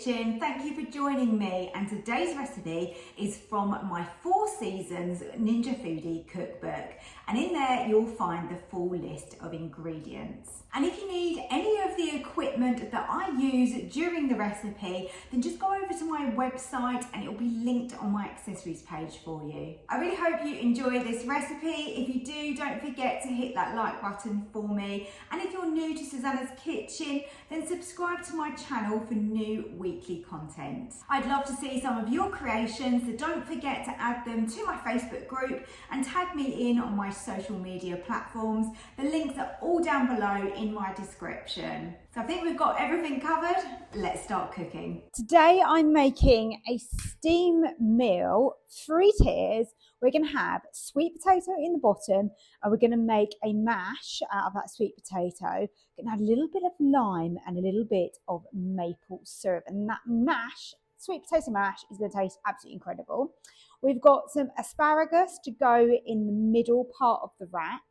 kitchen. Thank you for joining me, and today's recipe is from my 4 Seasons Ninja Foodie cookbook, and in there you'll find the full list of ingredients. And if you need any of the equipment that I use during the recipe, then just go over to my website and it'll be linked on my accessories page for you. I really hope you enjoy this recipe. If you do, don't forget to hit that like button for me. And if you're new to Susannah's Kitchen, then subscribe to my channel for new weekly content. I'd love to see some of your creations, so don't forget to add them to my Facebook group and tag me in on my social media platforms. The links are all down below in my description. So I think we've got everything covered. Let's start cooking. Today I'm making a steam meal, 3 tiers. We're going to have sweet potato in the bottom, and we're going to make a mash out of that sweet potato. We're going to add a little bit of lime and a little bit of maple syrup, and that mash, sweet potato mash, is going to taste absolutely incredible. We've got some asparagus to go in the middle part of the rack.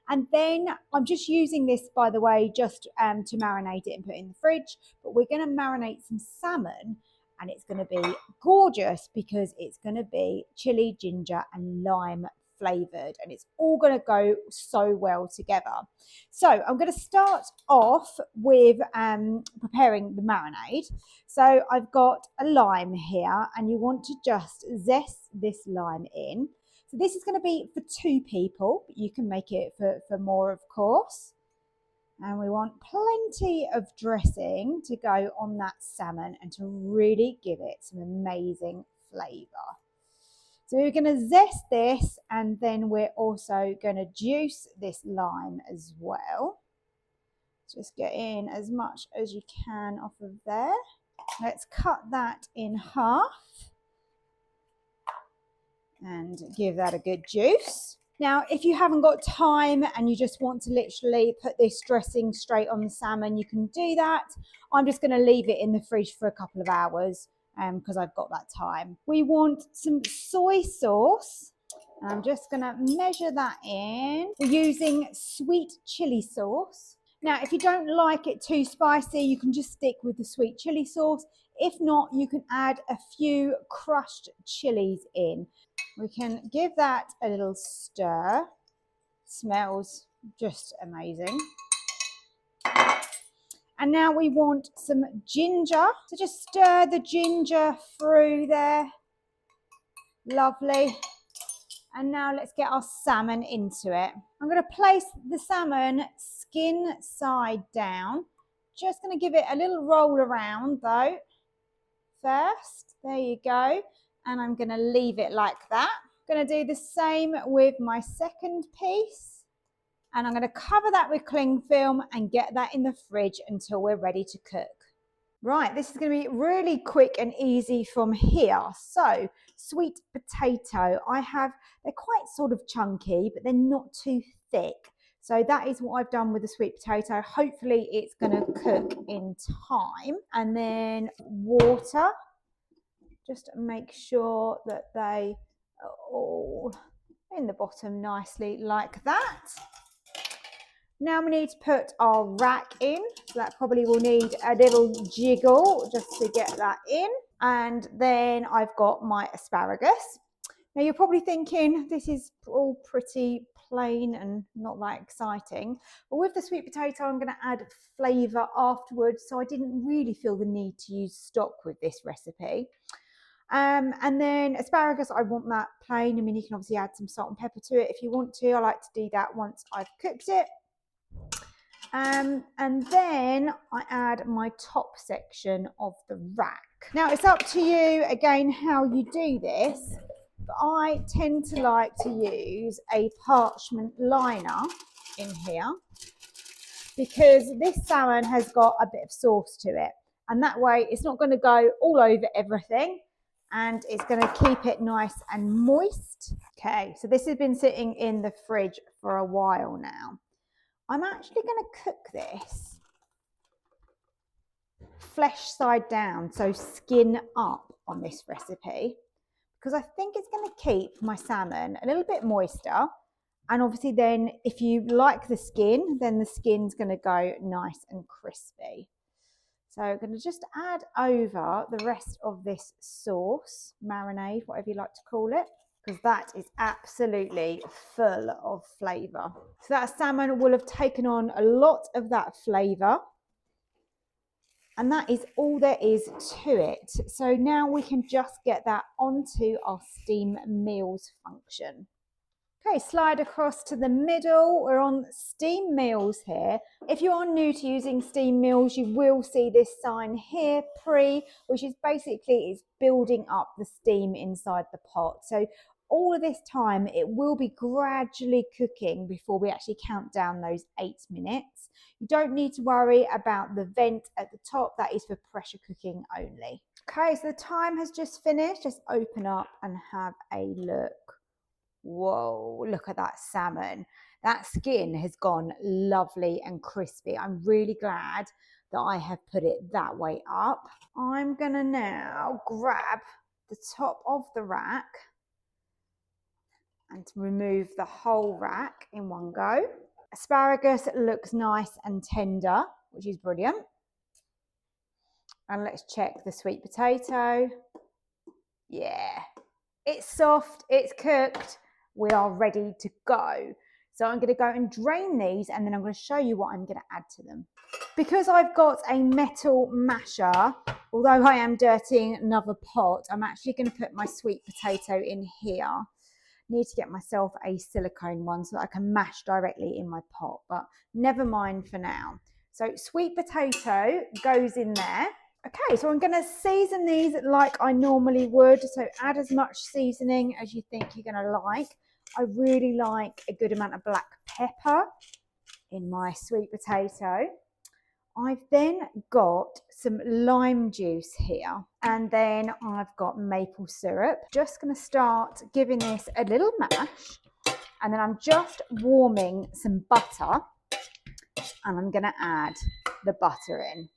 And then I'm just using this, by the way, just to marinate it and put it in the fridge. But we're going to marinate some salmon, and it's going to be gorgeous because it's going to be chili, ginger and lime flavoured, and it's all going to go so well together. So I'm going to start off with preparing the marinade. So I've got a lime here, and you want to just zest this lime in. So this is going to be for 2 people, but you can make it for more, of course. And we want plenty of dressing to go on that salmon and to really give it some amazing flavour. So we're going to zest this, and then we're also going to juice this lime as well. Just get in as much as you can off of there. Let's cut that in half and give that a good juice. Now, if you haven't got time and you just want to literally put this dressing straight on the salmon, you can do that. I'm just going to leave it in the fridge for a couple of hours because I've got that time. We want some soy sauce. I'm just going to measure that in. We're using sweet chili sauce. Now, if you don't like it too spicy, you can just stick with the sweet chili sauce. If not, you can add a few crushed chilies in. We can give that a little stir. Smells just amazing. And now we want some ginger. So just stir the ginger through there. Lovely. And now let's get our salmon into it. I'm going to place the salmon skin side down. Just going to give it a little roll around though first. There you go. And I'm going to leave it like that. I'm going to do the same with my second piece. And I'm going to cover that with cling film and get that in the fridge until we're ready to cook. Right, this is going to be really quick and easy from here. So, sweet potato. They're quite sort of chunky, but they're not too thick. So that is what I've done with the sweet potato. Hopefully it's going to cook in time. And then water. Just make sure that they are all in the bottom nicely like that. Now we need to put our rack in. So that probably will need a little jiggle just to get that in. And then I've got my asparagus. Now you're probably thinking this is all pretty plain and not that exciting. But with the sweet potato, I'm going to add flavour afterwards. So I didn't really feel the need to use stock with this recipe. And then asparagus, I want that plain. I mean, you can obviously add some salt and pepper to it if you want to. I like to do that once I've cooked it. And then I add my top section of the rack. Now, it's up to you, again, how you do this. But I tend to like to use a parchment liner in here because this salmon has got a bit of sauce to it. And that way, it's not going to go all over everything. And it's going to keep it nice and moist. Okay, so this has been sitting in the fridge for a while now. I'm actually going to cook this flesh side down, so skin up on this recipe, because I think it's going to keep my salmon a little bit moister. And obviously then if you like the skin, then the skin's going to go nice and crispy. So I'm going to just add over the rest of this sauce, marinade, whatever you like to call it, because that is absolutely full of flavour. So that salmon will have taken on a lot of that flavour. And that is all there is to it. So now we can just get that onto our steam meals function. Okay, slide across to the middle. We're on steam meals here. If you are new to using steam meals, you will see this sign here, pre, which is basically it's building up the steam inside the pot. So all of this time, it will be gradually cooking before we actually count down those 8 minutes. You don't need to worry about the vent at the top. That is for pressure cooking only. Okay, so the time has just finished. Just open up and have a look. Whoa, look at that salmon. That skin has gone lovely and crispy. I'm really glad that I have put it that way up. I'm gonna now grab the top of the rack and remove the whole rack in one go. Asparagus looks nice and tender, which is brilliant. And let's check the sweet potato. Yeah, it's soft, it's cooked. We are ready to go. So I'm going to go and drain these, and then I'm going to show you what I'm going to add to them. Because I've got a metal masher, although I am dirtying another pot, I'm actually going to put my sweet potato in here. Need to get myself a silicone one so that I can mash directly in my pot, but never mind for now. So sweet potato goes in there. Okay, so I'm going to season these like I normally would. So add as much seasoning as you think you're going to like. I really like a good amount of black pepper in my sweet potato. I've then got some lime juice here, and then I've got maple syrup. Just going to start giving this a little mash, and then I'm just warming some butter, and I'm going to add the butter in.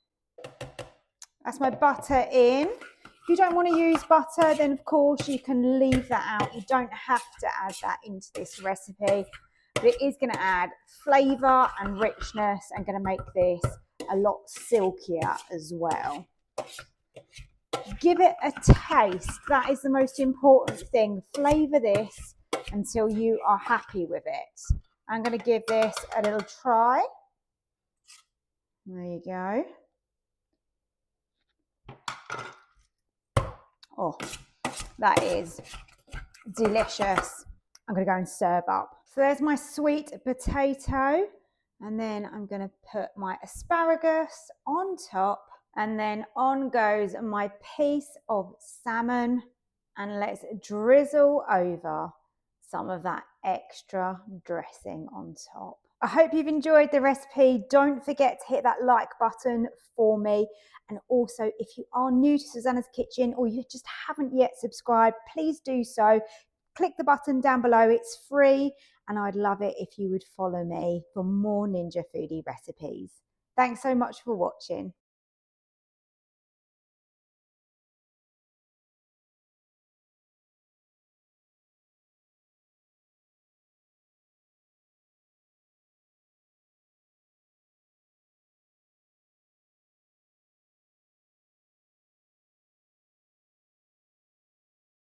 That's my butter in. If you don't want to use butter, then of course you can leave that out. You don't have to add that into this recipe, but it is going to add flavour and richness and going to make this a lot silkier as well. Give it a taste. That is the most important thing. Flavour this until you are happy with it. I'm going to give this a little try. There you go. Oh, that is delicious. I'm going to go and serve up. So there's my sweet potato, and then I'm going to put my asparagus on top, and then on goes my piece of salmon, and let's drizzle over some of that extra dressing on top. I hope you've enjoyed the recipe. Don't forget to hit that like button for me. And also, if you are new to Susannah's Kitchen or you just haven't yet subscribed, please do so. Click the button down below. It's free. And I'd love it if you would follow me for more Ninja Foodie recipes. Thanks so much for watching.